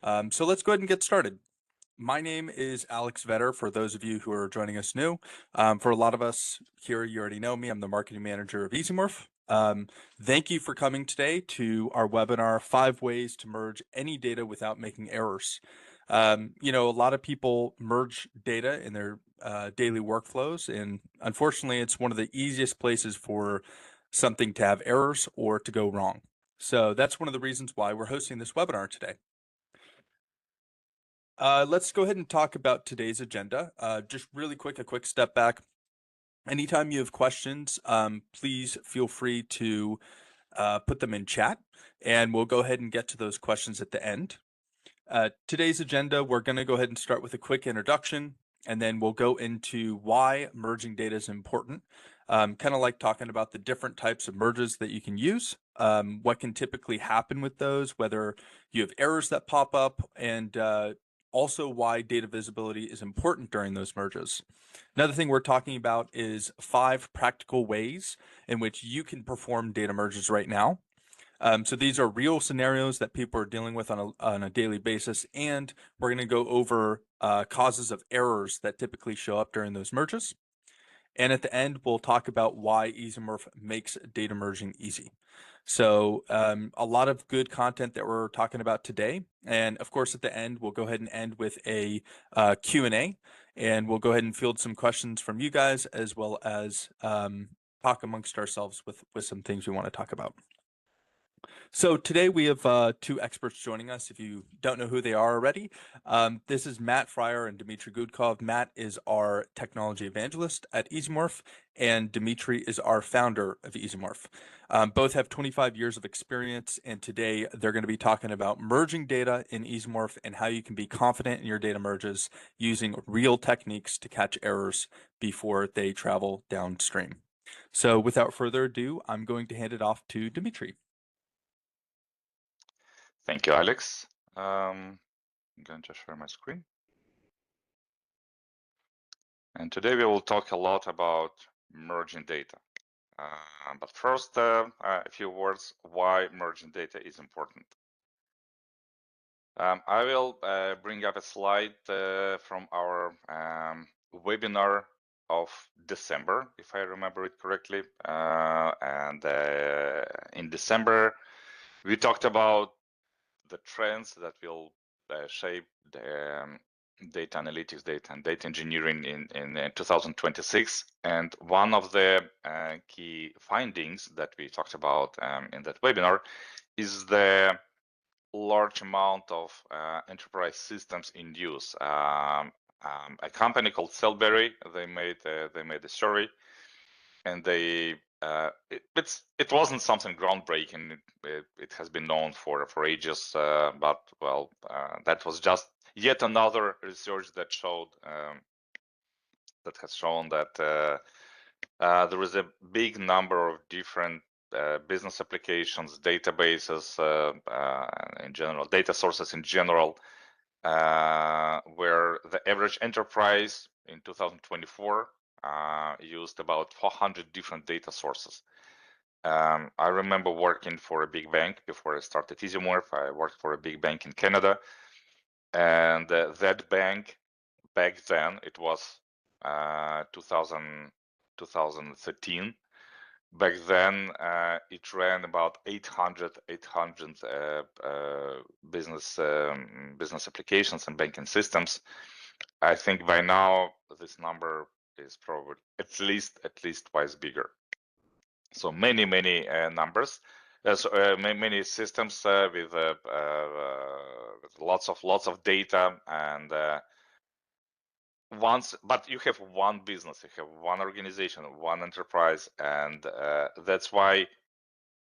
So let's go ahead and get started. My name is Alex Vetter, for those of you who are joining us new. For a lot of us here, you already know me. I'm the marketing manager of EasyMorph. Thank you for coming today to our webinar, 5 Ways to Merge Any Data Without Making Errors. A lot of people merge data in their daily workflows, and unfortunately, it's one of the easiest places for something to have errors or to go wrong. So that's one of the reasons why we're hosting this webinar today. Let's go ahead and talk about today's agenda. Just really quick, a quick step back. Anytime you have questions, please feel free to put them in chat, and we'll go ahead and get to those questions at the end. Today's agenda, we're going to go ahead and start with a quick introduction, and then we'll go into why merging data is important. Kind of like talking about the different types of merges that you can use, what can typically happen with those, whether you have errors that pop up, and also why data visibility is important during those merges. Another thing we're talking about is 5 practical ways in which you can perform data merges right now. So these are real scenarios that people are dealing with on a daily basis, and we're going to go over causes of errors that typically show up during those merges. And at the end, we'll talk about why EasyMorph makes data merging easy. So a lot of good content that we're talking about today. And of course, at the end, we'll go ahead and end with a Q&A, and we'll go ahead and field some questions from you guys, as well as talk amongst ourselves with some things we want to talk about. So today we have 2 experts joining us. If you don't know who they are already, this is Matt Fryer and Dmitry Gudkov. Matt is our technology evangelist at EasyMorph, and Dmitry is our founder of EasyMorph. Both have 25 years of experience, and today they're going to be talking about merging data in EasyMorph and how you can be confident in your data merges using real techniques to catch errors before they travel downstream. So without further ado, I'm going to hand it off to Dmitry. Thank you, Alex. I'm going to share my screen. And today we will talk a lot about merging data. But first, a few words why merging data is important. I will bring up a slide from our webinar of December, if I remember it correctly. And in December, we talked about the trends that will shape the data analytics, data and data engineering in 2026. And one of the key findings that we talked about in that webinar is the large amount of enterprise systems in use. A company called Cellberry, they made a survey, and they it wasn't something groundbreaking. It has been known for ages, but well, that was just yet another research that showed that has shown that there is a big number of different business applications, databases in general, data sources in general, where the average enterprise in 2024 used about 400 different data sources. I remember working for a big bank before I started EasyMorph. I worked for a big bank in Canada, and that bank back then, it was 2013. Back then, it ran about 800 business applications and banking systems. I think by now this number is probably at least twice bigger. So many numbers, many systems with lots of data, and but you have one business, you have one organization, one enterprise, and that's why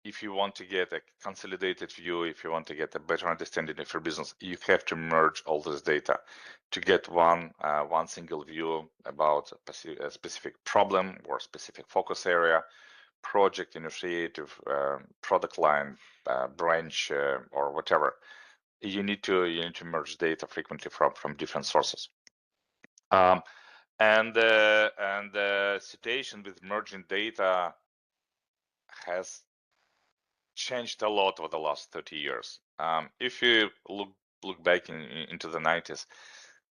if you want to get a consolidated view, if you want to get a better understanding of your business, you have to merge all this data to get one single view about a specific problem or specific focus area, project, initiative, product line, branch, or whatever. You need to merge data frequently from different sources. And the situation with merging data has changed a lot over the last 30 years. If you look look back into the 90s,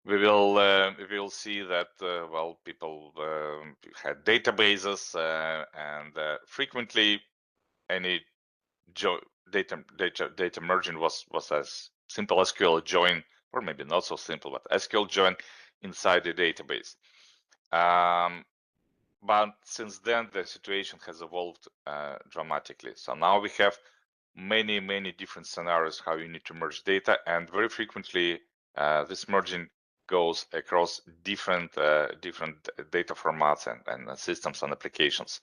we will see that well, people had databases, and frequently any data merging was as simple as SQL join, or maybe not so simple, but SQL join inside the database. But since then, the situation has evolved dramatically. So now we have many different scenarios how you need to merge data, and very frequently this merging goes across different data formats and systems and applications.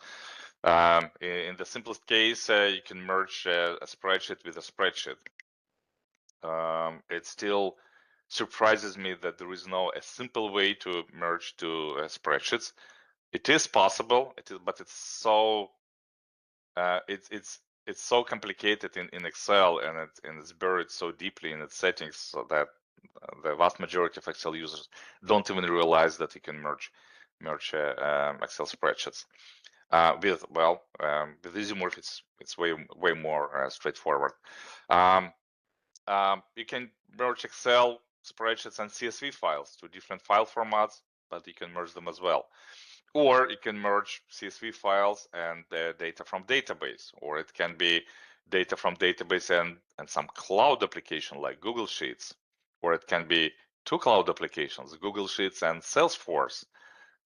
In the simplest case, you can merge a spreadsheet with a spreadsheet. It still surprises me that there is no a simple way to merge two spreadsheets. It is possible, but it's so it's so complicated in Excel, and it's buried so deeply in its settings, so that the vast majority of Excel users don't even realize that you can merge Excel spreadsheets. With EasyMorph, it's way more straightforward. You can merge Excel spreadsheets and CSV files to different file formats, but you can merge them as well. Or you can merge CSV files and data from database, or it can be data from database and some cloud application like Google Sheets, or it can be two cloud applications, Google Sheets and Salesforce,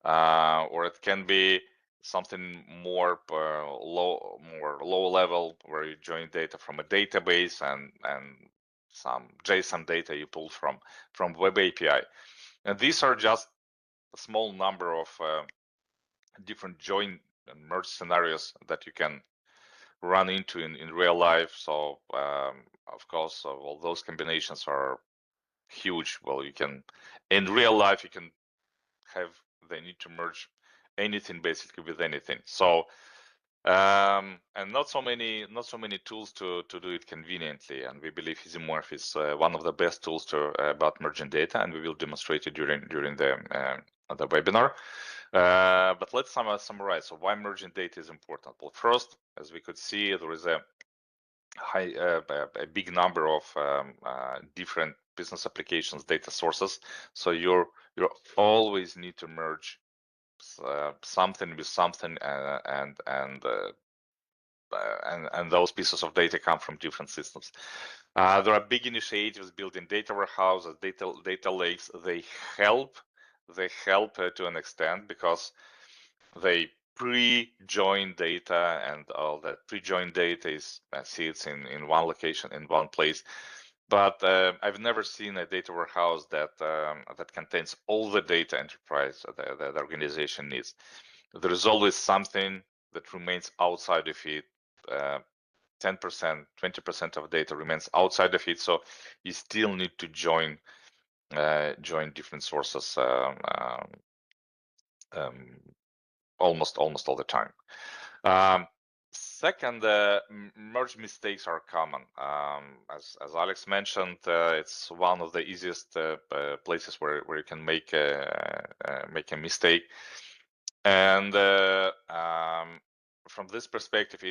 or it can be something more low level, where you join data from a database and some JSON data you pull from web API. And these are just a small number of different join and merge scenarios that you can run into in real life. So of course, all those combinations are huge. Well, you can in real life you can have the need to merge anything basically with anything. So and not so many tools to do it conveniently, and we believe EasyMorph is one of the best tools to about merging data, and we will demonstrate it during the webinar. But let's summarize. So why merging data is important? Well, first, as we could see, there is a big number of different business applications, data sources. So you always need to merge something with something, and those pieces of data come from different systems. There are big initiatives building data warehouses, data lakes. They help to an extent because they pre-join data, and all that pre-joined data is sits in one location, in one place. But I've never seen a data warehouse that contains all the data enterprise that the organization needs. There is always something that remains outside of it. 10%, 20% of data remains outside of it, so you still need to join different sources almost all the time. Second, merge mistakes are common. As Alex mentioned, it's one of the easiest places where you can make a mistake. And from this perspective,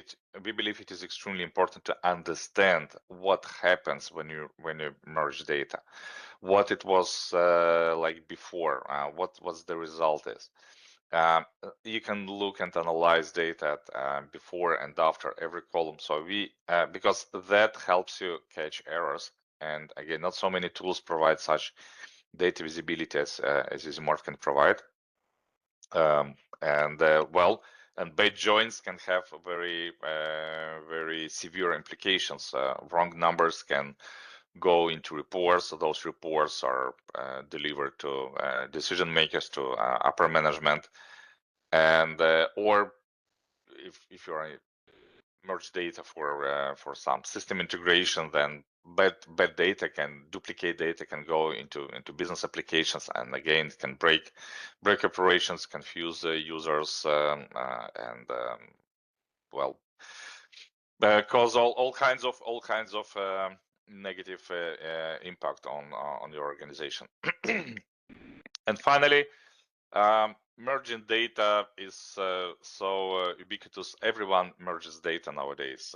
we believe it is extremely important to understand what happens when you merge data, what it was like before, what was the result is. You can look and analyze data before and after every column. So because that helps you catch errors. And again, not so many tools provide such data visibility as EasyMorph can provide. And bad joins can have very severe implications. Wrong numbers can go into reports. So those reports are delivered to decision makers, to upper management, and or if you are merge data for some system integration, then bad data can duplicate data, can go into business applications, and again it can break operations, confuse users, and cause all kinds of negative impact on your organization. And finally, merging data is so ubiquitous. Everyone merges data nowadays.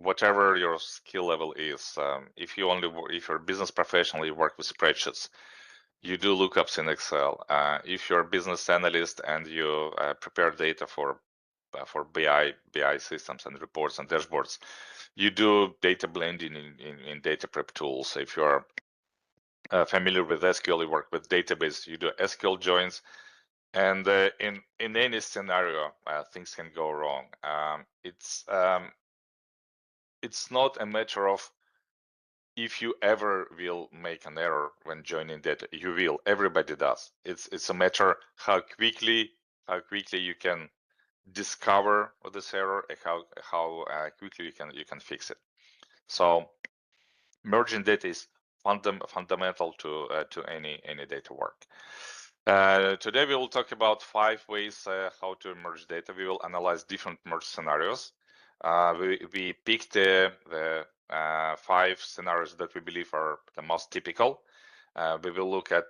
Whatever your skill level is, if you're a business professional, you work with spreadsheets, you do lookups in Excel. If you're a business analyst and you prepare data for BI systems and reports and dashboards, you do data blending in data prep tools. If you're familiar with SQL, you work with database, you do SQL joins. And in any scenario, things can go wrong. It's not a matter of if you ever will make an error when joining data. You will. Everybody does. It's a matter how quickly you can discover this error and how quickly you can fix it. So merging data is fundamental to any data work. Today we will talk about 5 ways how to merge data. We will analyze different merge scenarios. We picked the 5 scenarios that we believe are the most typical. We will look at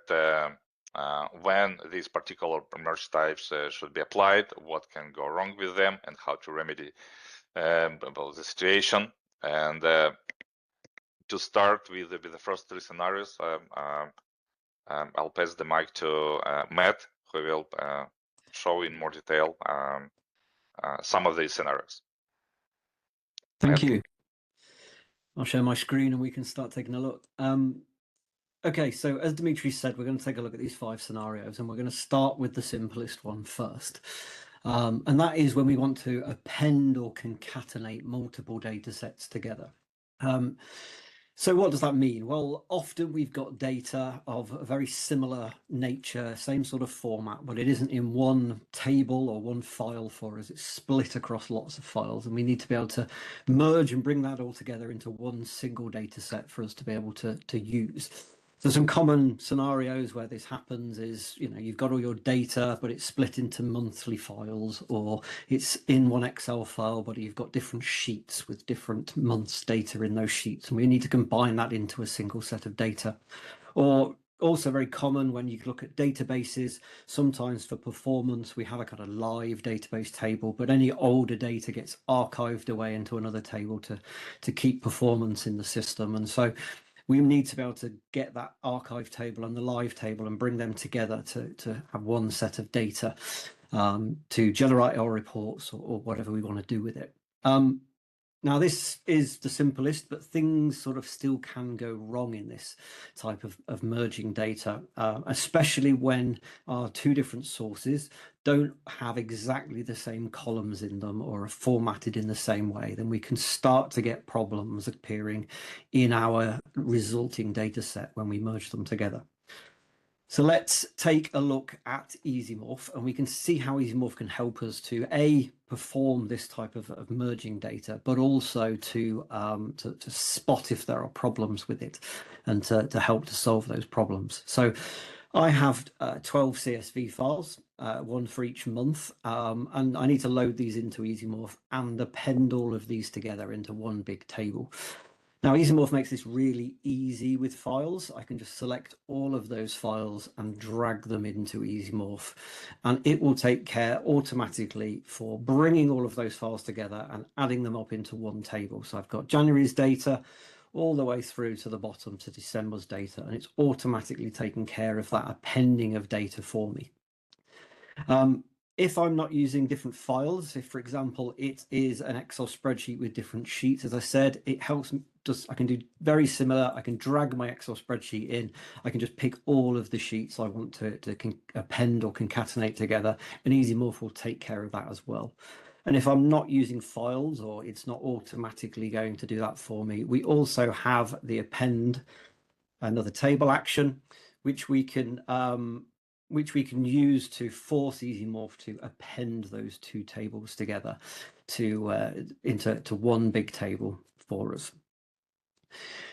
when these particular merge types should be applied, what can go wrong with them, and how to remedy the situation. And to start with the first 3 scenarios, I'll pass the mic to Matt, who will show in more detail some of these scenarios. Thank you. I'll share my screen and we can start taking a look. Okay, so as Dimitri said, we're going to take a look at these 5 scenarios, and we're going to start with the simplest one first. And that is when we want to append or concatenate multiple data sets together. So what does that mean? Well, often we've got data of a very similar nature, same sort of format, but it isn't in one table or one file for us. It's split across lots of files, and we need to be able to merge and bring that all together into one single data set for us to be able to use. So some common scenarios where this happens is, you've got all your data, but it's split into monthly files, or it's in one Excel file, but you've got different sheets with different months' data in those sheets, and we need to combine that into a single set of data. Or also very common when you look at databases, sometimes for performance, we have a kind of live database table, but any older data gets archived away into another table to keep performance in the system. And so we need to be able to get that archive table and the live table and bring them together to have one set of data to generate our reports or whatever we want to do with it. Now, this is the simplest, but things sort of still can go wrong in this type of merging data, especially when our 2 different sources don't have exactly the same columns in them or are formatted in the same way. Then we can start to get problems appearing in our resulting data set when we merge them together. So let's take a look at EasyMorph, and we can see how EasyMorph can help us to perform this type of merging data, but also to spot if there are problems with it and to help to solve those problems. So I have 12 CSV files, 1 for each month, and I need to load these into EasyMorph and append all of these together into one big table. Now, EasyMorph makes this really easy with files. I can just select all of those files and drag them into EasyMorph, and it will take care automatically for bringing all of those files together and adding them up into one table. So I've got January's data all the way through to the bottom to December's data, and it's automatically taking care of that appending of data for me. If I'm not using different files, if, for example, it is an Excel spreadsheet with different sheets, as I said, it helps me. I can do very similar. I can drag my Excel spreadsheet in. I can just pick all of the sheets I want to append or concatenate together, and EasyMorph will take care of that as well. And if I'm not using files, or it's not automatically going to do that for me, we also have the append, another table action, which we can use to force EasyMorph to append those 2 tables together into one big table for us.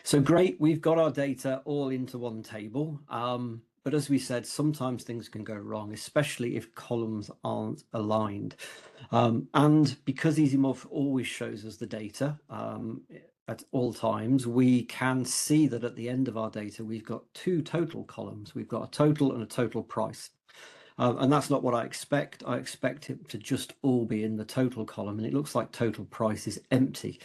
So great, we've got our data all into one table, but as we said, sometimes things can go wrong, especially if columns aren't aligned. And because EasyMorph always shows us the data at all times, we can see that at the end of our data, we've got 2 total columns. We've got a total and a total price. And that's not what I expect. I expect it to just all be in the total column, and it looks like total price is empty,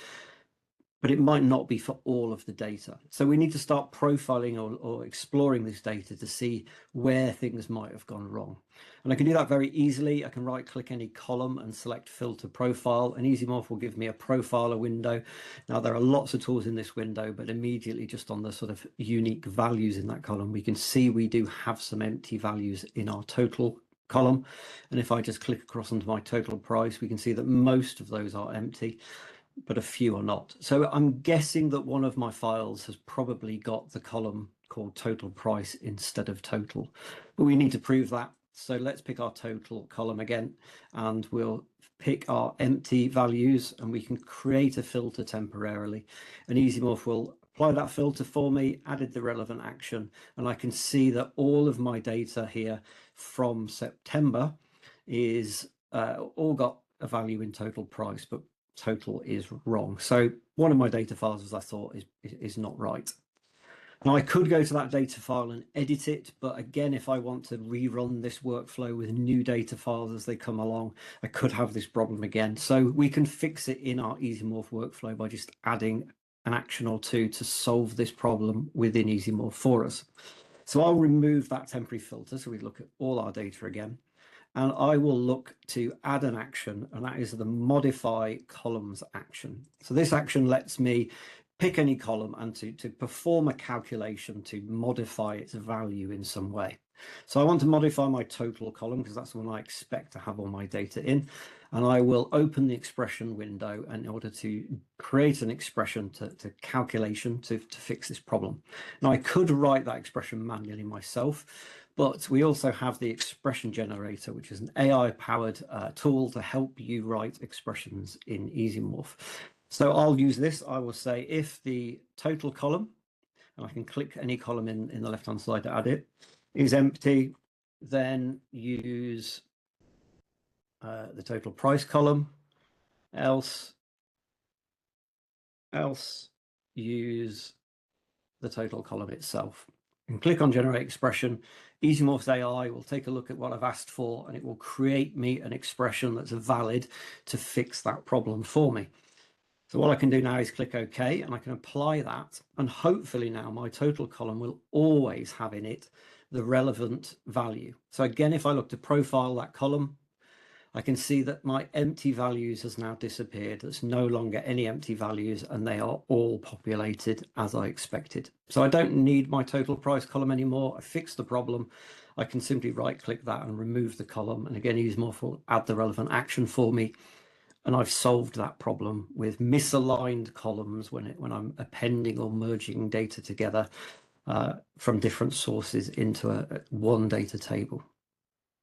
but it might not be for all of the data. So we need to start profiling or exploring this data to see where things might have gone wrong. And I can do that very easily. I can right click any column and select filter profile, and EasyMorph will give me a profiler window. Now there are lots of tools in this window, but immediately just on the sort of unique values in that column, we can see we do have some empty values in our total column. And if I just click across onto my total price, we can see that most of those are empty, but a few are not. So I'm guessing that one of my files has probably got the column called total price instead of total, but we need to prove that. So let's pick our total column again, and we'll pick our empty values, and we can create a filter temporarily, and EasyMorph will apply that filter for me, added the relevant action, and I can see that all of my data here from September is all got a value in total price, but total is wrong. So one of my data files, as I thought, is not right. Now I could go to that data file and edit it, but again, if I want to rerun this workflow with new data files as they come along, I could have this problem again. So we can fix it in our EasyMorph workflow by just adding an action or two to solve this problem within EasyMorph for us. So I'll remove that temporary filter, so we look at all our data again, and I will look to add an action, and that is the modify columns action. So this action lets me pick any column and to perform a calculation to modify its value in some way. So I want to modify my total column because that's the one I expect to have all my data in. And I will open the expression window in order to create an expression to calculation to fix this problem. Now I could write that expression manually myself, but we also have the expression generator, which is an AI-powered tool to help you write expressions in EasyMorph. So I'll use this. I will say if the total column, and I can click any column in the left-hand side to add it, is empty, then use the total price column, else use the total column itself. And click on generate expression. EasyMorph's AI will take a look at what I've asked for, and it will create me an expression that's valid to fix that problem for me. So what I can do now is click OK, and I can apply that, and hopefully now my total column will always have in it the relevant value. So again, if I look to profile that column, I can see that my empty values has now disappeared. There's no longer any empty values, and they are all populated as I expected. So I don't need my total price column anymore. I fixed the problem. I can simply right click that and remove the column. And again, EasyMorph will add the relevant action for me. And I've solved that problem with misaligned columns when I'm appending or merging data together from different sources into one data table.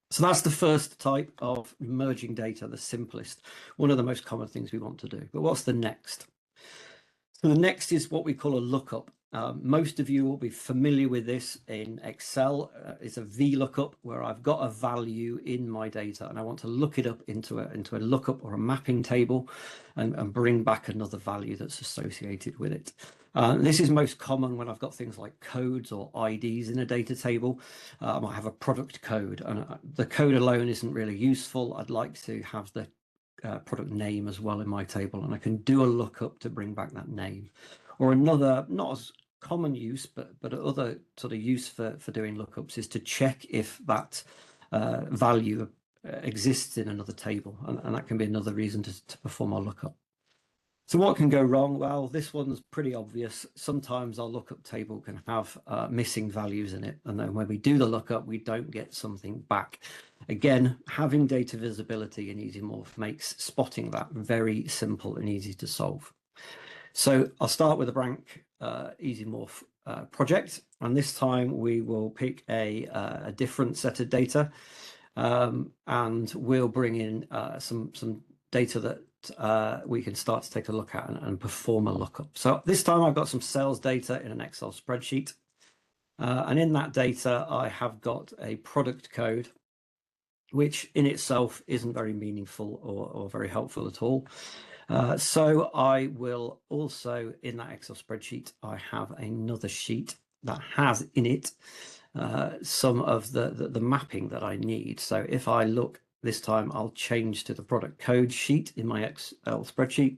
So that's the first type of merging data, the simplest, one of the most common things we want to do. But what's the next? So the next is what we call a lookup. Most of you will be familiar with this in Excel. It's a VLOOKUP where I've got a value in my data and I want to look it up into a lookup or a mapping table and bring back another value that's associated with it. This is most common when I've got things like codes or IDs in a data table. I might have a product code, and the code alone isn't really useful. I'd like to have the product name as well in my table, and I can do a lookup to bring back that name. Or another, not as common use, but other sort of use for doing lookups is to check if that value exists in another table, and that can be another reason to perform our lookup. So what can go wrong? Well, this one's pretty obvious. Sometimes our lookup table can have missing values in it, and then when we do the lookup, we don't get something back. Again, having data visibility in EasyMorph makes spotting that very simple and easy to solve. So I'll start with a blank EasyMorph project, and this time we will pick a different set of data, and we'll bring in some data that we can start to take a look at and perform a lookup. So this time I've got some sales data in an Excel spreadsheet, and in that data I have got a product code, which in itself isn't very meaningful or very helpful at all. So I will also, in that Excel spreadsheet, I have another sheet that has in it some of the mapping that I need. So if I look this time, I'll change to the product code sheet in my Excel spreadsheet.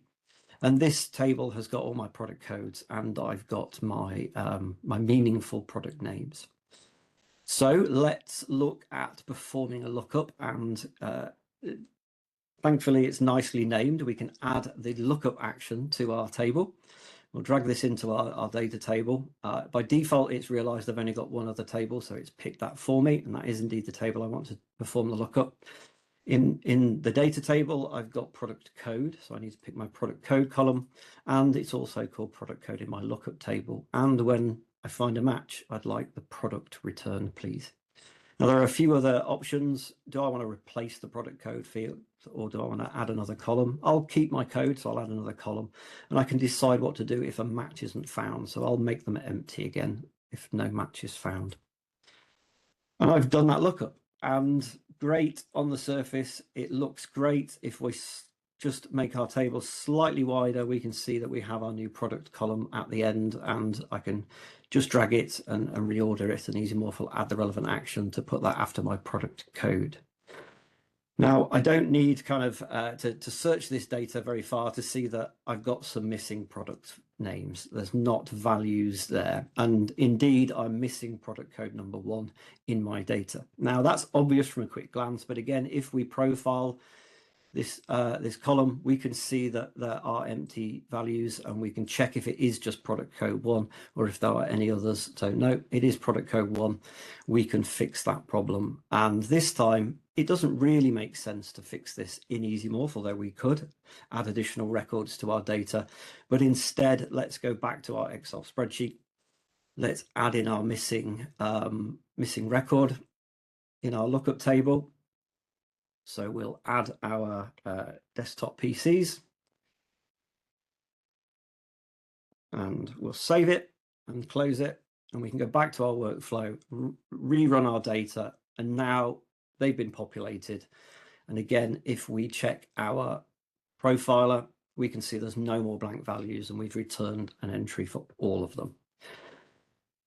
And this table has got all my product codes, and I've got my, my meaningful product names. So let's look at performing a lookup, and thankfully it's nicely named. We can add the lookup action to our table. We'll drag this into our data table. By default, it's realized I've only got one other table, so it's picked that for me, and that is indeed the table I want to perform the lookup. In the data table, I've got product code, so I need to pick my product code column, and it's also called product code in my lookup table. And when I find a match, I'd like the product return, please. Now, there are a few other options. Do I want to replace the product code field, or do I want to add another column? I'll keep my code, so I'll add another column, and I can decide what to do if a match isn't found. So I'll make them empty again if no match is found. And I've done that lookup, and great on the surface. It looks great. If we just make our table slightly wider, we can see that we have our new product column at the end, and I can just drag it and reorder it, and EasyMorph will add the relevant action to put that after my product code. Now, I don't need kind of to search this data very far to see that I've got some missing product names. There's not values there. And indeed, I'm missing product code number 1 in my data. Now, that's obvious from a quick glance. But again, if we profile this column, we can see that there are empty values, and we can check if it is just product code 1 or if there are any others. So no, it is product code 1. We can fix that problem. And this time, it doesn't really make sense to fix this in EasyMorph, although we could add additional records to our data. But instead, let's go back to our Excel spreadsheet. Let's add in our missing record in our lookup table. So we'll add our desktop PCs, and we'll save it and close it, and we can go back to our workflow, rerun our data, and now they've been populated. And again, if we check our profiler, we can see there's no more blank values, and we've returned an entry for all of them.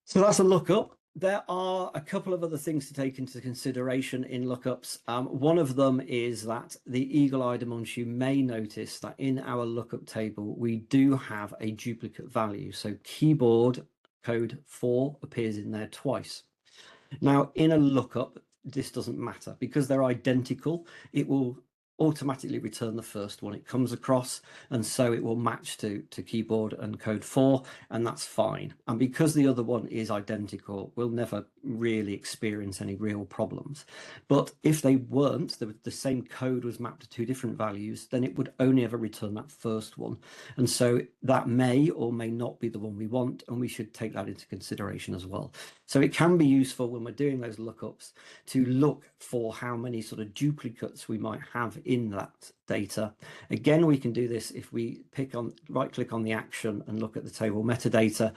So that's a lookup. There are a couple of other things to take into consideration in lookups. One of them is that the eagle-eyed amongst you may notice that in our lookup table, we do have a duplicate value. So keyboard code 4 appears in there twice. Now, in a lookup, this doesn't matter because they're identical. It will automatically return the first one it comes across, and so it will match to keyboard and code 4, and that's fine. And because the other one is identical, we'll never really experience any real problems. But if they weren't, the same code was mapped to 2 different values, then it would only ever return that first one. And so that may or may not be the one we want, and we should take that into consideration as well. So it can be useful when we're doing those lookups to look for how many sort of duplicates we might have in that data. Again, we can do this if we right-click on the action and look at the table metadata.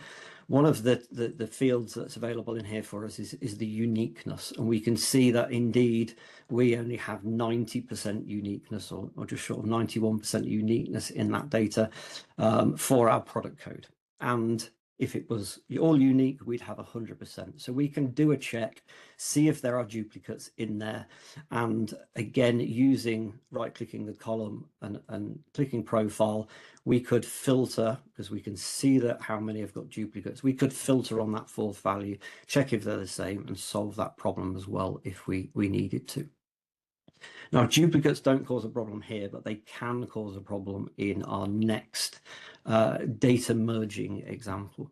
One of the fields that's available in here for us is the uniqueness, and we can see that indeed we only have 90% uniqueness, or just short of 91% uniqueness in that data for our product code. And if it was all unique, we'd have 100%. So we can do a check, see if there are duplicates in there. And again, using right-clicking the column and clicking profile, we could filter, because we can see that how many have got duplicates. We could filter on that 4th value, check if they're the same, and solve that problem as well if we needed to. Now, duplicates don't cause a problem here, but they can cause a problem in our next data merging example.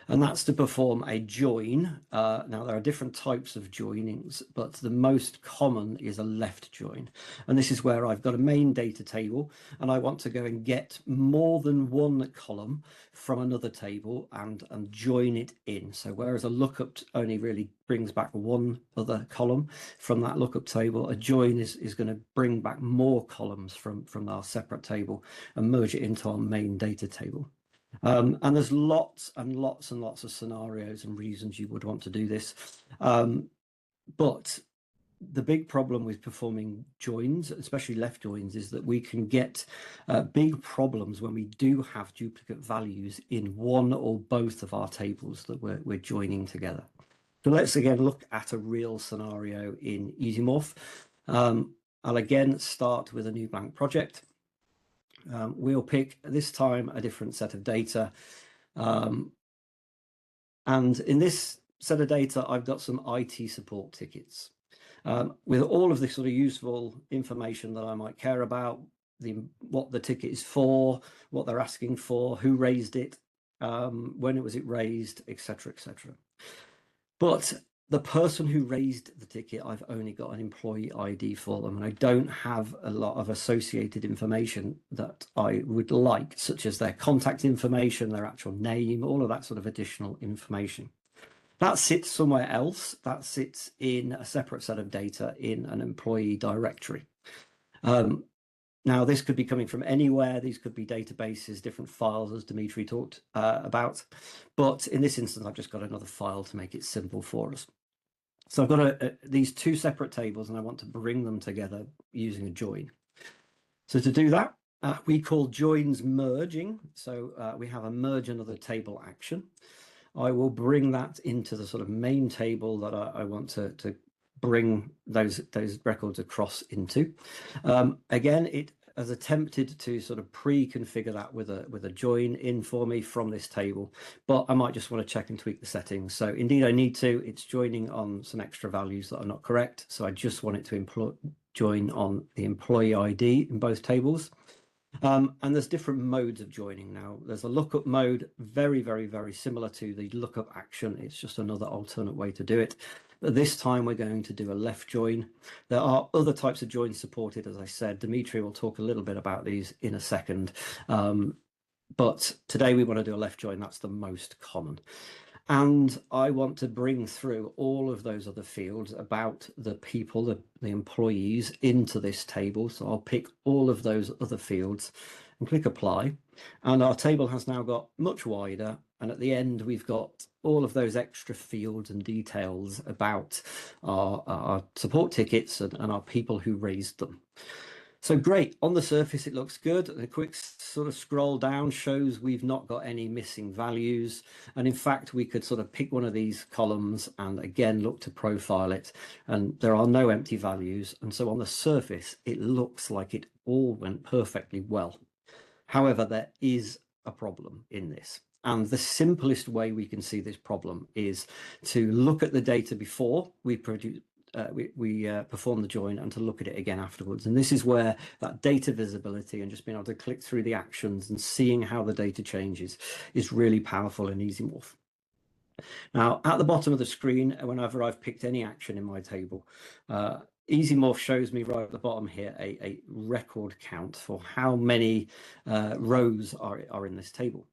And that's to perform a join. Now, there are different types of joinings, but the most common is a left join. And this is where I've got a main data table, and I want to go and get more than one column from another table and join it in. So whereas a lookup only really brings back one other column from that lookup table, a join is going to bring back more columns from our separate table and merge it into our main data table. And there's lots and lots and lots of scenarios and reasons you would want to do this. But the big problem with performing joins, especially left joins, is that we can get big problems when we do have duplicate values in one or both of our tables that we're joining together. So let's again look at a real scenario in EasyMorph. I'll again start with a new blank project. We'll pick this time a different set of data. And in this set of data, I've got some IT support tickets. With all of this sort of useful information that I might care about, what the ticket is for, what they're asking for, who raised it, when it was raised, etc., etc. But the person who raised the ticket, I've only got an employee ID for them, and I don't have a lot of associated information that I would like, such as their contact information, their actual name, all of that sort of additional information. That sits somewhere else. That sits in a separate set of data in an employee directory. Now, this could be coming from anywhere. These could be databases, different files, as Dimitri talked about. But in this instance, I've just got another file to make it simple for us. So I've got these two separate tables, and I want to bring them together using a join. So to do that, we call joins merging. So we have a merge another table action. I will bring that into the sort of main table that I want to bring those records across into. Again, it has attempted to sort of pre-configure that with a join in for me from this table, but I might just want to check and tweak the settings. So indeed I need to. It's joining on some extra values that are not correct. So I just want it to join on the employee ID in both tables. And there's different modes of joining now. There's a lookup mode, very, very, very similar to the lookup action. It's just another alternate way to do it. But this time we're going to do a left join. There are other types of joins supported, as I said. Dimitri will talk a little bit about these in a second. But today we want to do a left join. That's the most common. And I want to bring through all of those other fields about the people, the employees, into this table. So I'll pick all of those other fields and click apply. And our table has now got much wider. And at the end, we've got all of those extra fields and details about our support tickets and our people who raised them. So great, on the surface it looks good. A quick sort of scroll down shows we've not got any missing values. And in fact, we could sort of pick one of these columns and again look to profile it, and there are no empty values. And so on the surface, it looks like it all went perfectly well. However, there is a problem in this. And the simplest way we can see this problem is to look at the data before we perform the join and to look at it again afterwards. And this is where that data visibility and just being able to click through the actions and seeing how the data changes is really powerful in EasyMorph. Now, at the bottom of the screen, whenever I've picked any action in my table, EasyMorph shows me right at the bottom here a record count for how many rows are in this table.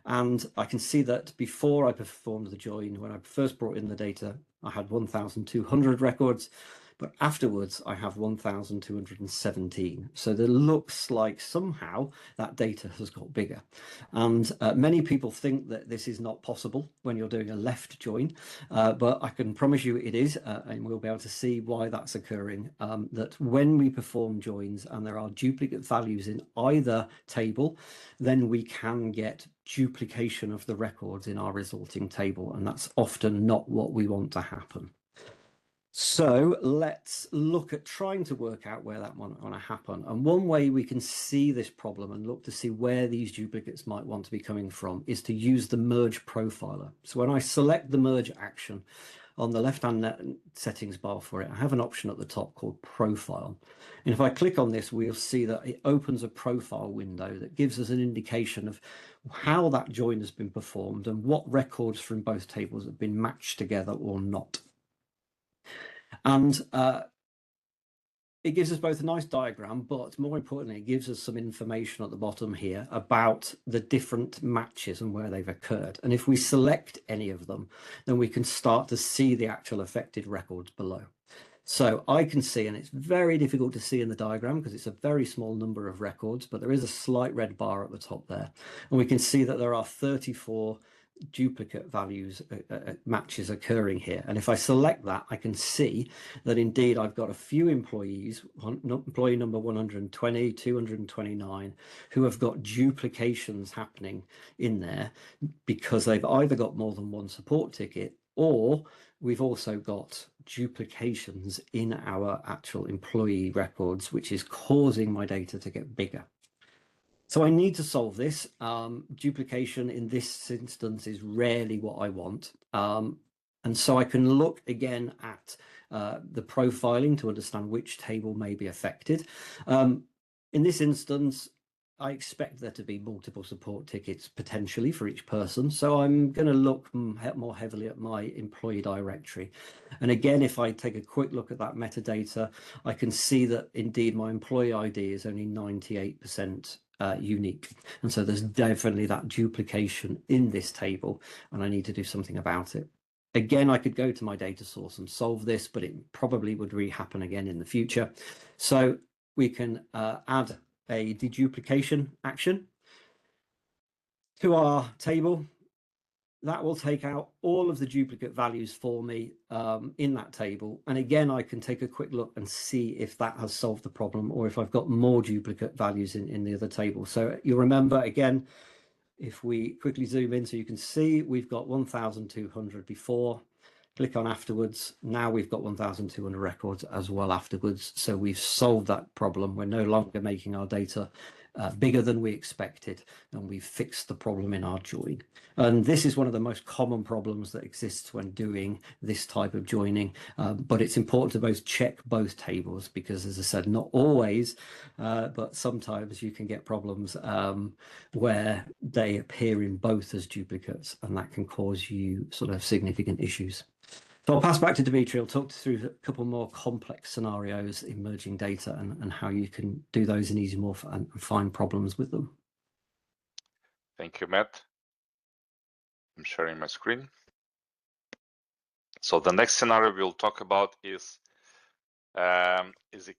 And I can see that before I performed the join, when I first brought in the data, I had 1,200 records, but afterwards I have 1,217. So it looks like somehow that data has got bigger. And many people think that this is not possible when you're doing a left join, but I can promise you it is, and we'll be able to see why that's occurring. That when we perform joins and there are duplicate values in either table, then we can get duplication of the records in our resulting table, and that's often not what we want to happen. So let's look at trying to work out where that might want to happen. And one way we can see this problem and look to see where these duplicates might want to be coming from is to use the merge profiler. So when I select the merge action on the left-hand settings bar for it, I have an option at the top called profile. And if I click on this, we'll see that it opens a profile window that gives us an indication of how that join has been performed and what records from both tables have been matched together or not. And it gives us both a nice diagram, but more importantly, it gives us some information at the bottom here about the different matches and where they've occurred. And if we select any of them, then we can start to see the actual affected records below. So I can see, and it's very difficult to see in the diagram because it's a very small number of records, but there is a slight red bar at the top there. And we can see that there are 34 duplicate values matches occurring here. And if I select that, I can see that indeed I've got a few employees, employee number 120, 229, who have got duplications happening in there because they've either got more than one support ticket or we've also got duplications in our actual employee records, which is causing my data to get bigger. So I need to solve this. Duplication in this instance is rarely what I want. And so I can look again at the profiling to understand which table may be affected. In this instance, I expect there to be multiple support tickets potentially for each person. So I'm going to look more heavily at my employee directory. And again, if I take a quick look at that metadata, I can see that indeed my employee ID is only 98% unique. And so there's definitely that duplication in this table, and I need to do something about it. Again, I could go to my data source and solve this, but it probably would re-happen again in the future. So we can add a deduplication action to our table. That will take out all of the duplicate values for me in that table. And again, I can take a quick look and see if that has solved the problem or if I've got more duplicate values in the other table. So you'll remember, again, if we quickly zoom in so you can see, we've got 1,200 before. Click on afterwards. Now we've got 1,200 records as well afterwards. So we've solved that problem. We're no longer making our data bigger than we expected, and we've fixed the problem in our join. And this is one of the most common problems that exists when doing this type of joining. But it's important to both check both tables because, as I said, not always, but sometimes you can get problems where they appear in both as duplicates, and that can cause you sort of significant issues. So I'll pass back to Dimitri. I'll talk through a couple more complex scenarios in merging data and how you can do those in EasyMorph and find problems with them. Thank you, Matt. I'm sharing my screen. So the next scenario we'll talk about is a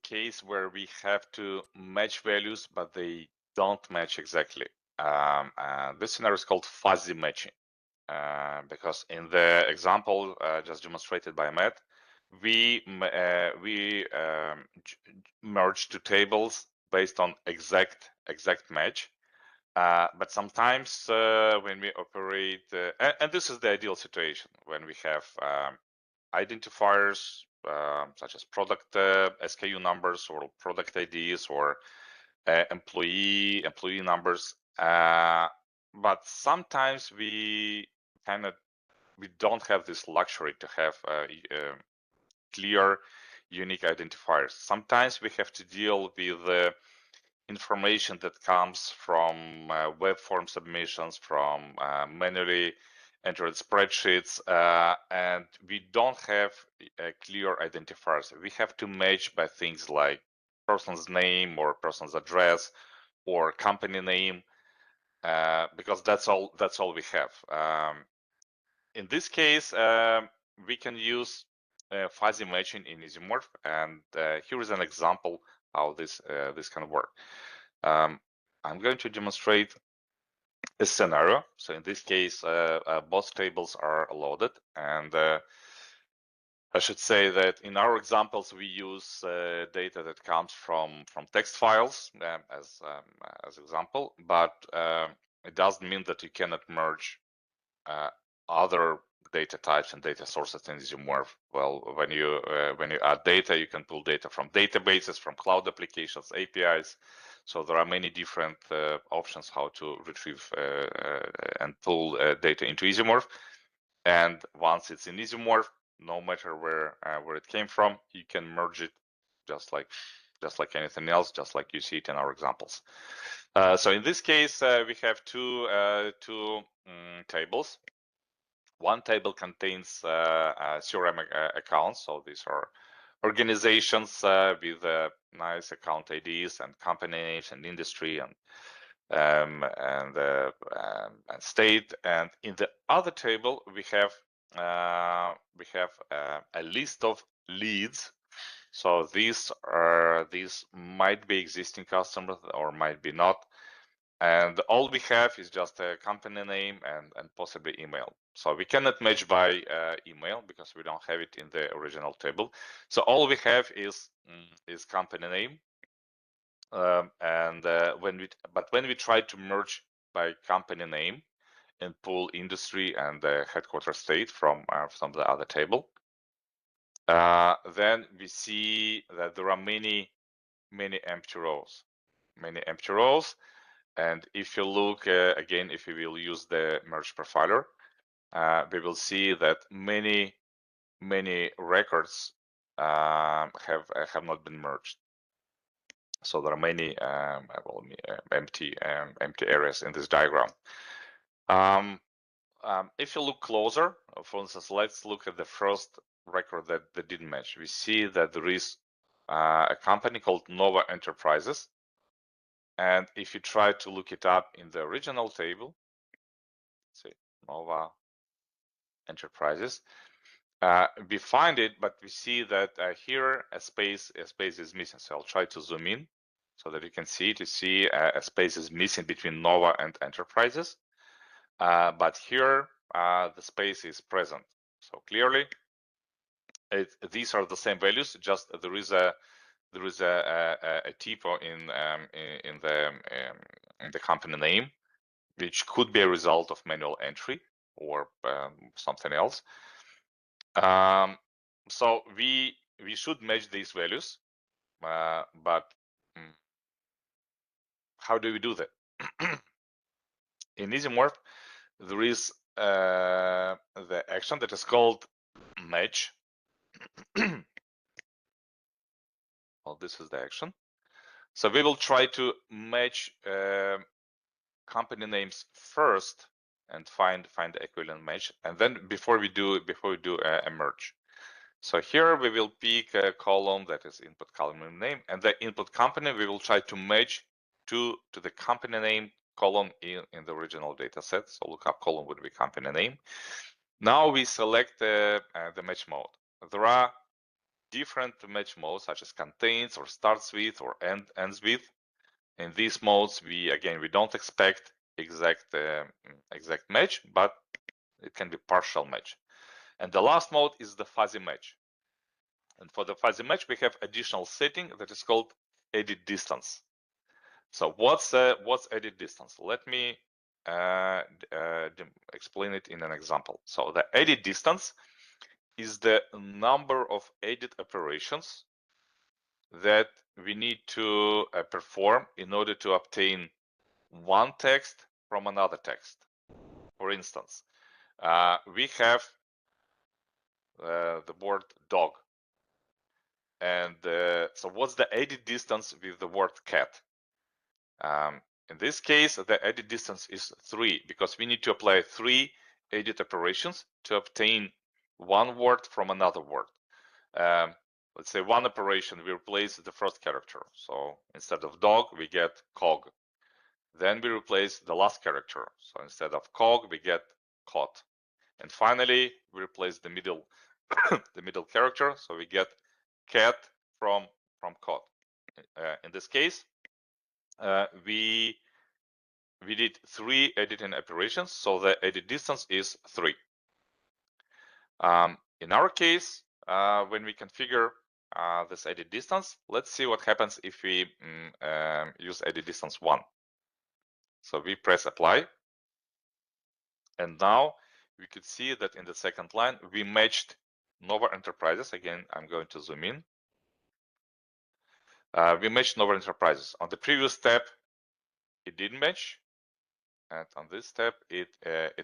case where we have to match values, but they don't match exactly. This scenario is called fuzzy matching. Because in the example just demonstrated by Matt, we merge two tables based on exact match. But sometimes when we operate, and this is the ideal situation when we have identifiers such as product SKU numbers or product IDs or employee numbers. But sometimes we don't have this luxury to have clear, unique identifiers. Sometimes we have to deal with the information that comes from web form submissions, from manually entered spreadsheets, and we don't have clear identifiers. We have to match by things like person's name or person's address or company name, because that's all we have. In this case, we can use fuzzy matching in EasyMorph, and here is an example how this can work. I'm going to demonstrate a scenario. So in this case, both tables are loaded, and I should say that in our examples we use data that comes from text files as example, but it doesn't mean that you cannot merge other data types and data sources in EasyMorph. Well, when you add data, you can pull data from databases, from cloud applications, APIs. So there are many different options how to retrieve and pull data into EasyMorph. And once it's in EasyMorph, no matter where it came from, you can merge it just like anything else, just like you see it in our examples. So in this case, we have two tables. One table contains CRM accounts, so these are organizations with nice account IDs and company names and industry and state. And in the other table, we have a list of leads. So these might be existing customers or might be not. And all we have is just a company name and possibly email. So we cannot match by email because we don't have it in the original table. So all we have is company name. When we try to merge by company name, and pull industry and the headquarter state from the other table. Then we see that there are many empty rows, and if you look again, if we will use the merge profiler, we will see that many records have not been merged. So there are many empty areas in this diagram. If you look closer, for instance, let's look at the first record that didn't match. We see that there is a company called Nova Enterprises, and if you try to look it up in the original table, let's see, Nova Enterprises, we find it, but we see that here a space is missing. So I'll try to zoom in so that you can see it. You see a space is missing between Nova and Enterprises, but here the space is present. So clearly, these are the same values. Just there is a typo in the company name, which could be a result of manual entry or something else. So we should match these values, but how do we do that? In EasyMorph, there is the action that is called match. Well, this is the action. So we will try to match company names first and find the equivalent match, and then before we do a merge. So here we will pick a column that is input column name, and the input company we will try to match to the company name column in the original data set. So lookup column would be company name. Now we select the match mode. There are different match modes, such as contains or starts with or ends with. In these modes, we don't expect exact match, but it can be partial match. And the last mode is the fuzzy match. And for the fuzzy match, we have additional setting that is called edit distance. So what's edit distance? Let me explain it in an example. So the edit distance is the number of edit operations that we need to perform in order to obtain one text from another text. For instance, we have the word dog, and so what's the edit distance with the word cat? In this case, the edit distance is 3, because we need to apply 3 edit operations to obtain one word from another word. Let's say one operation, we replace the first character. So instead of dog, we get cog. Then we replace the last character. So instead of cog, we get cot. And finally, we replace the middle the middle character. So we get cat from cot. In this case, we did 3 editing operations, so the edit distance is 3. In our case, when we configure this edit distance, let's see what happens if we use edit distance 1. So we press apply, and now we could see that in the second line we matched Nova Enterprises. Again, I'm going to zoom in. We matched Nova Enterprises. On the previous step, it didn't match, and on this step it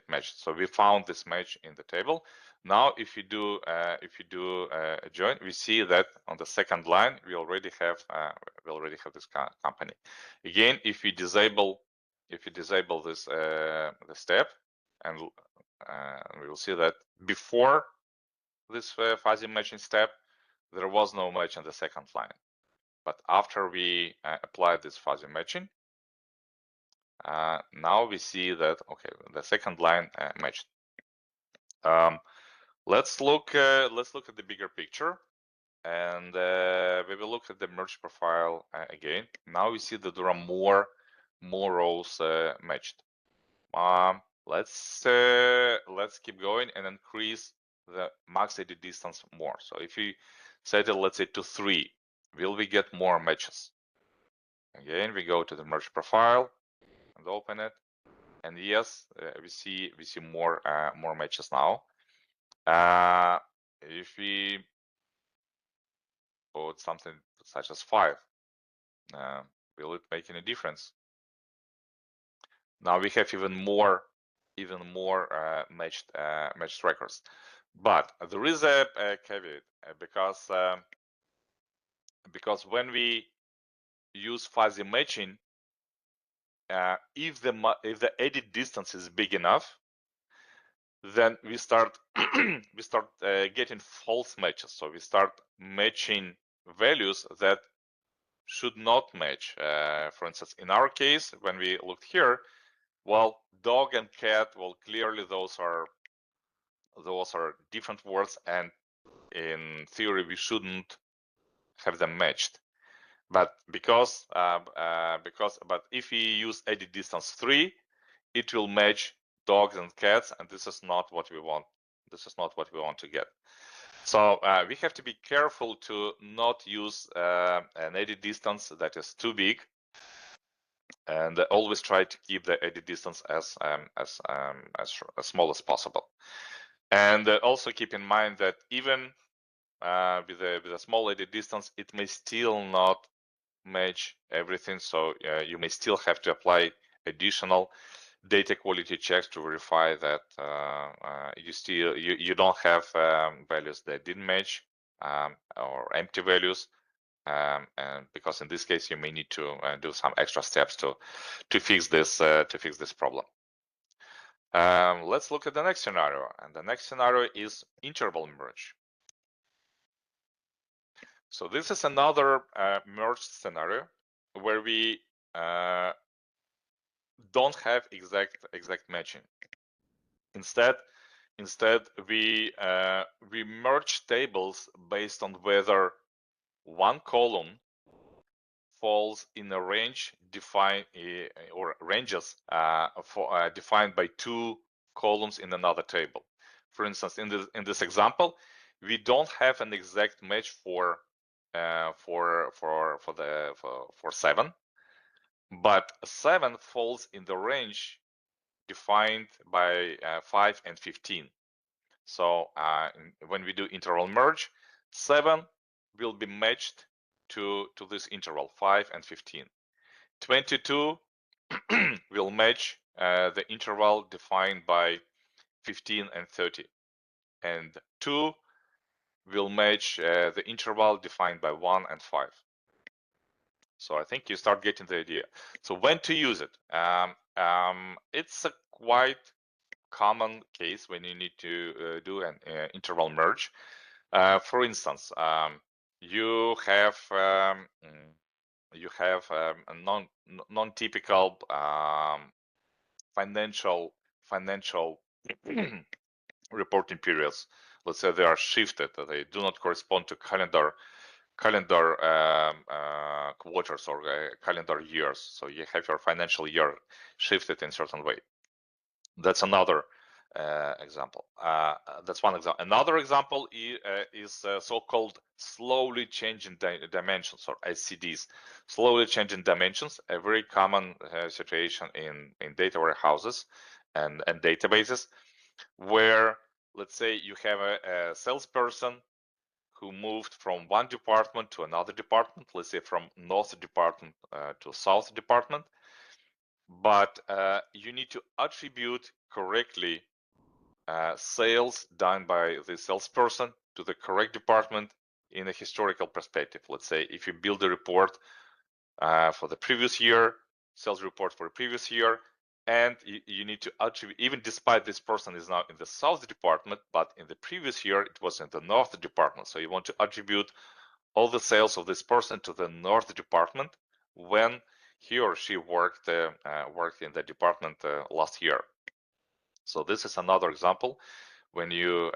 matched. So we found this match in the table. Now, if you do a join, we see that on the second line we already have this company. Again, if we disable this step, and we will see that before this fuzzy matching step, there was no match in the second line. But after we applied this fuzzy matching, now we see that the second line matched. Let's look at the bigger picture, and we will look at the merge profile again. Now we see that there are more rows matched. Let's keep going and increase the max edit distance more. So if we set it, let's say, to 3, will we get more matches? Again, we go to the merge profile and open it. And yes, we see more matches now. If we put something such as 5, will it make any difference? Now we have even more matched records. But there is a caveat because when we use fuzzy matching, if the edit distance is big enough, then we start getting false matches. So we start matching values that should not match. For instance, in our case, when we looked here, well, dog and cat, well, clearly those are different words, and in theory we shouldn't have them matched. But but if we use edit distance 3, it will match dogs and cats, and this is not what we want. This is not what we want to get. So we have to be careful to not use an edit distance that is too big, and always try to keep the edit distance as small as possible. And also keep in mind that even with a small edit distance, it may still not match everything. So you may still have to apply additional data quality checks to verify that you don't have values that didn't match or empty values, and because in this case you may need to do some extra steps to fix this problem. Let's look at the next scenario, and the next scenario is interval merge. So this is another merge scenario where we don't have exact matching. Instead, we merge tables based on whether one column falls in a range defined or ranges defined by 2 columns in another table. For instance, in this example, we don't have an exact match for 7, but 7 falls in the range defined by 5 and 15. So when we do interval merge, 7 will be matched to this interval 5 and 15. 22 will match the interval defined by 15 and 30, and 2 will match the interval defined by 1 and 5. So I think you start getting the idea. So when to use it? It's a quite common case when you need to do an interval merge. For instance, you have a non-typical financial reporting periods. Let's say they are shifted; they do not correspond to calendar quarters or calendar years. So you have your financial year shifted in a certain way. That's another example. That's one example. Another example is so-called slowly changing dimensions, or SCDs. Slowly changing dimensions, a very common situation in data warehouses and databases, where, let's say, you have a salesperson who moved from one department to another department, let's say from north department to south department, but you need to attribute correctly sales done by the salesperson to the correct department in a historical perspective. Let's say if you build a report for the previous year, sales report for the previous year, and you need to attribute, even despite this person is now in the south department, but in the previous year it was in the north department. So you want to attribute all the sales of this person to the north department when he or she worked in the department last year. So this is another example when you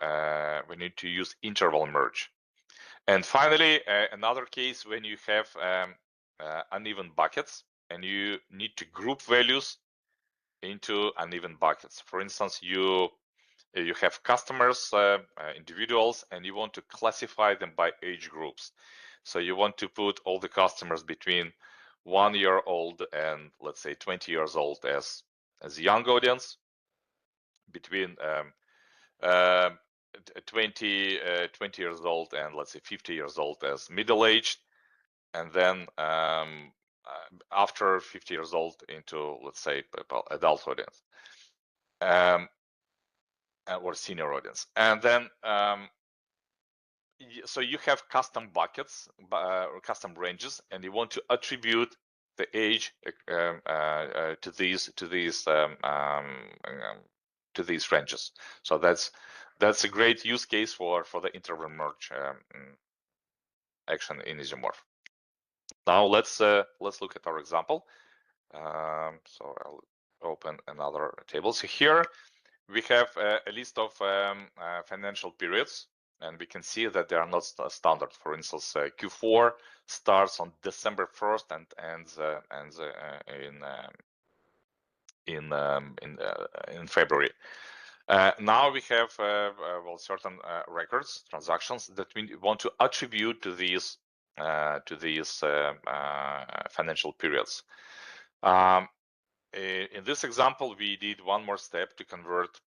need to use interval merge. And finally, another case when you have uneven buckets and you need to group values into uneven buckets. For instance, you have customers, individuals, and you want to classify them by age groups. So you want to put all the customers between 1 year old and, let's say, 20 years old as as a young audience between 20 years old and let's say 50 years old as middle-aged, and then after 50 years old into, let's say, adult audience or senior audience. And then so you have custom buckets or custom ranges, and you want to attribute the age to these ranges. So that's a great use case for the interval merge action in EasyMorph. Now let's look at our example. So I'll open another table. So here we have a list of financial periods, and we can see that they are not standard. For instance, Q4 starts on December 1st and ends in February. Now we have well, certain records, transactions that we want to attribute to these financial periods. In this example, we did one more step to convert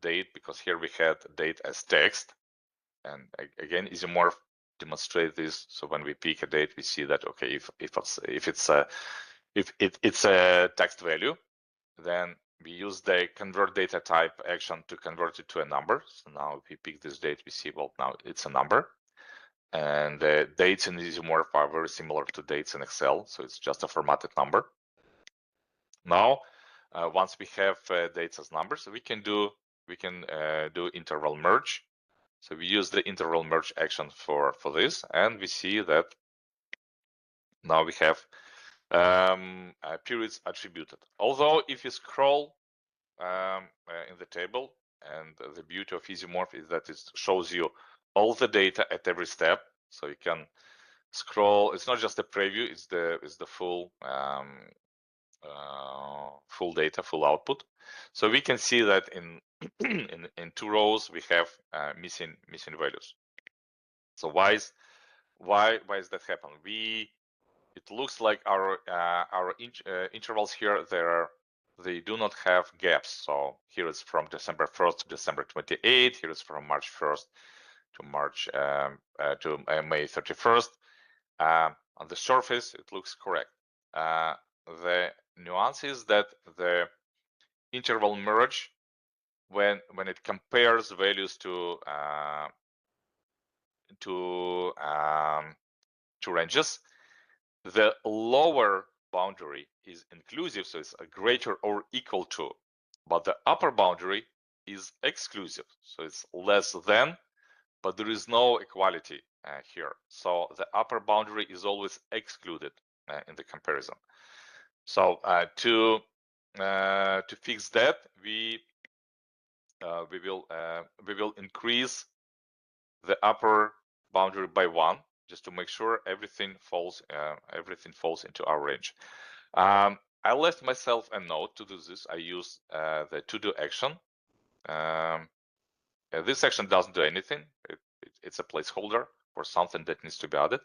date, because here we had date as text, and again, EasyMorph demonstrate this. So when we pick a date, we see that okay, if it's a text value, then we use the convert data type action to convert it to a number. So now if we pick this date, we see, well, now it's a number. And the dates in EasyMorph are very similar to dates in Excel, so it's just a formatted number. Now, once we have dates as numbers, we can do interval merge. So we use the interval merge action for this, and we see that now we have periods attributed. Although if you scroll in the table, and the beauty of EasyMorph is that it shows you all the data at every step, so you can scroll. It's not just a preview; it's the full full data, full output. So we can see that in in 2 rows we have missing values. So why is that happen? It looks like our intervals here, they do not have gaps. So here it's from December 1st to December 28th. Here it's from March 1st to May 31st. On the surface, it looks correct. The nuance is that the interval merge, when it compares values to ranges, the lower boundary is inclusive, so it's a greater or equal to, but the upper boundary is exclusive, so it's less than, but there is no equality here. So the upper boundary is always excluded in the comparison. So to fix that, we will increase the upper boundary by 1, just to make sure everything falls into our range. I left myself a note to do this. I use the to do action. This action doesn't do anything. It's a placeholder for something that needs to be added.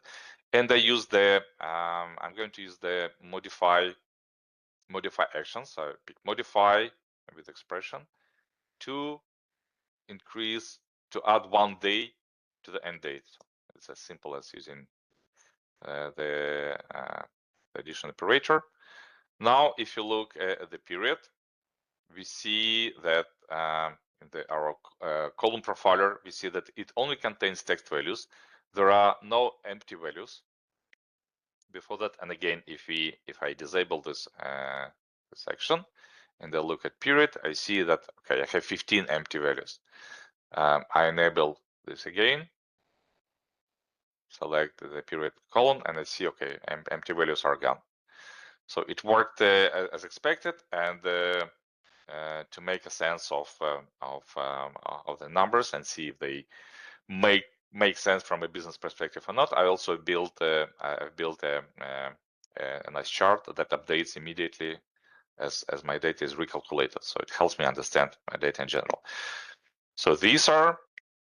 And I use I'm going to use the modify action. So I pick modify with expression to add 1 day to the end date. So it's as simple as using the addition operator. Now, if you look at the period, we see that in our column profiler, we see that it only contains text values. There are no empty values before that. And again, if I disable this action and I look at period, I see that okay, I have 15 empty values. I enable this again, select the period column, and I see okay, empty values are gone. So it worked as expected, and to make a sense of the numbers and see if they make sense from a business perspective or not, I also built a nice chart that updates immediately as my data is recalculated. So it helps me understand my data in general. So these are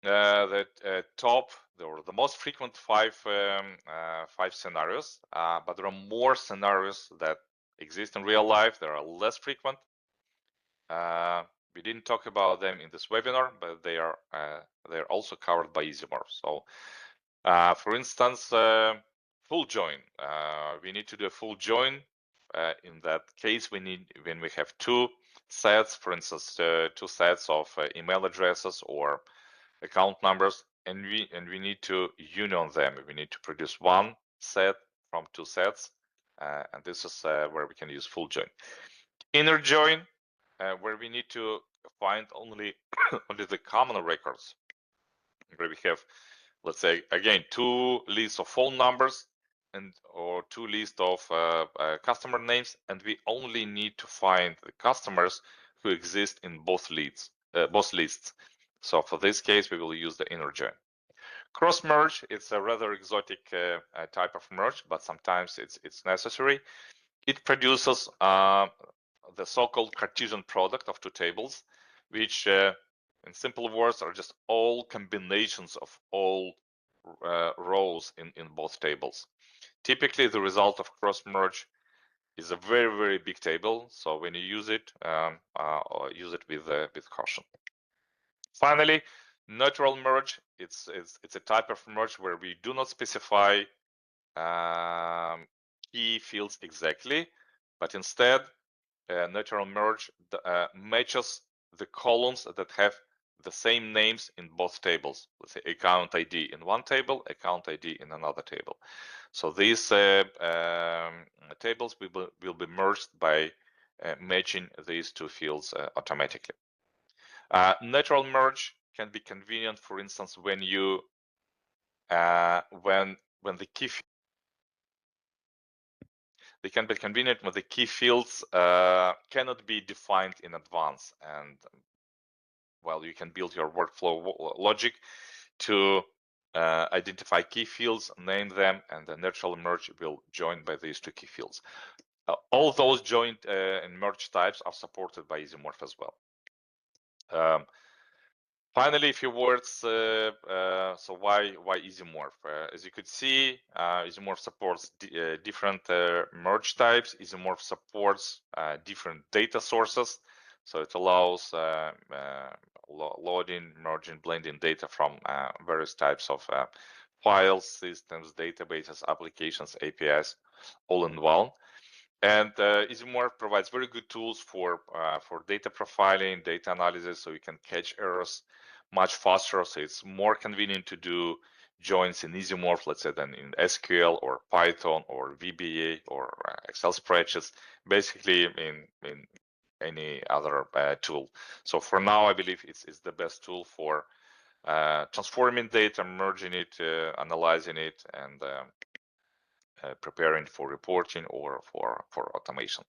the top, or the most frequent five scenarios, but there are more scenarios that exist in real life. There are less frequent. We didn't talk about them in this webinar, but they're also covered by EasyMorph. So, for instance, full join. We need to do a full join. In that case, when we have two sets, for instance, two sets of email addresses or account numbers, and we need to union them. We need to produce one set from two sets, and this is where we can use full join. Inner join, where we need to find only only the common records, where we have, let's say, again, two lists of phone numbers or two lists of customer names, and we only need to find the customers who exist in both lists. So for this case, we will use the inner join. Cross merge, it's a rather exotic type of merge, but sometimes it's necessary. It produces the so-called Cartesian product of two tables, which in simple words are just all combinations of all rows in both tables. Typically, the result of cross merge is a very, very big table. So when you use it with caution. Finally, natural merge. It's a type of merge where we do not specify key fields exactly, but instead natural merge matches the columns that have the same names in both tables. Let's say account ID in one table, account ID in another table. So these tables will be merged by matching these two fields automatically. Natural merge can be convenient, for instance, when you when the key they can be convenient when the key fields cannot be defined in advance, and well, you can build your workflow logic to identify key fields, name them, and the natural merge will join by these two key fields. All those joint and merge types are supported by EasyMorph as well. Finally, a few words. So why EasyMorph? As you could see, EasyMorph supports different merge types. EasyMorph supports different data sources. So it allows loading, merging, blending data from various types of files, systems, databases, applications, APIs, all in one. And EasyMorph provides very good tools for data profiling, data analysis, so you can catch errors much faster. So it's more convenient to do joins in EasyMorph, let's say, than in SQL or Python or VBA or Excel spreadsheets, basically in any other tool. So for now, I believe it's the best tool for transforming data, merging it, analyzing it, and preparing for reporting or for automation.